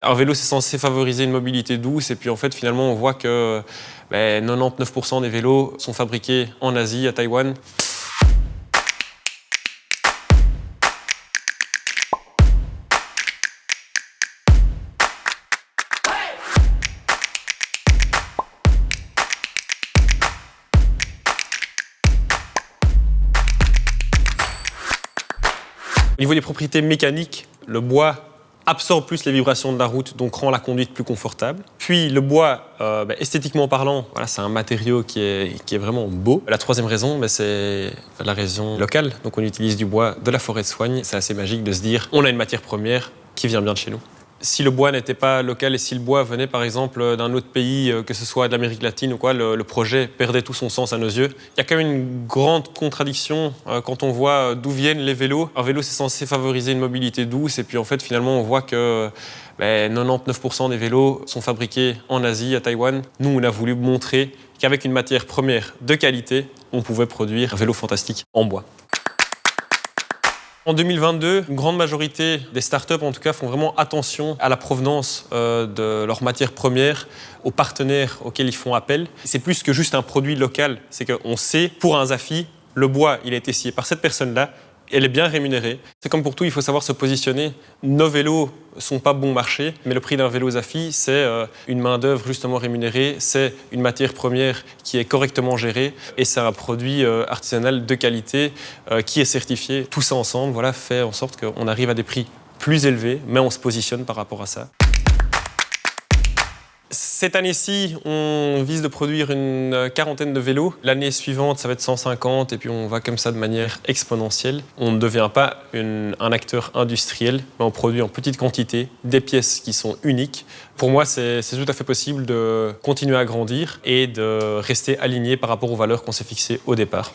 Un vélo, c'est censé favoriser une mobilité douce et puis en fait, finalement, on voit que 99% des vélos sont fabriqués en Asie, à Taïwan. Au niveau des propriétés mécaniques, le bois absorbe plus les vibrations de la route, donc rend la conduite plus confortable. Puis le bois, esthétiquement parlant, voilà, c'est un matériau qui est vraiment beau. La troisième raison, c'est la raison locale. Donc on utilise du bois de la forêt de Soigne. C'est assez magique de se dire, on a une matière première qui vient bien de chez nous. Si le bois n'était pas local et si le bois venait par exemple d'un autre pays, que ce soit de l'Amérique latine ou quoi, le projet perdait tout son sens à nos yeux. Il y a quand même une grande contradiction quand on voit d'où viennent les vélos. Un vélo, c'est censé favoriser une mobilité douce et puis en fait finalement on voit que 99% des vélos sont fabriqués en Asie, à Taïwan. Nous, on a voulu montrer qu'avec une matière première de qualité, on pouvait produire un vélo fantastique en bois. En 2022, une grande majorité des startups, en tout cas, font vraiment attention à la provenance de leurs matières premières, aux partenaires auxquels ils font appel. C'est plus que juste un produit local. C'est qu'on sait, pour un Zafi, le bois, il a été scié par cette personne-là. Elle est bien rémunérée. C'est comme pour tout, il faut savoir se positionner. Nos vélos ne sont pas bon marché, mais le prix d'un vélo Zafi, c'est une main-d'œuvre justement rémunérée, c'est une matière première qui est correctement gérée et c'est un produit artisanal de qualité qui est certifié. Tout ça ensemble, voilà, fait en sorte qu'on arrive à des prix plus élevés, mais on se positionne par rapport à ça. Cette année-ci, on vise de produire une quarantaine de vélos. L'année suivante, ça va être 150 et puis on va comme ça de manière exponentielle. On ne devient pas un acteur industriel, mais on produit en petite quantité des pièces qui sont uniques. Pour moi, c'est tout à fait possible de continuer à grandir et de rester aligné par rapport aux valeurs qu'on s'est fixées au départ.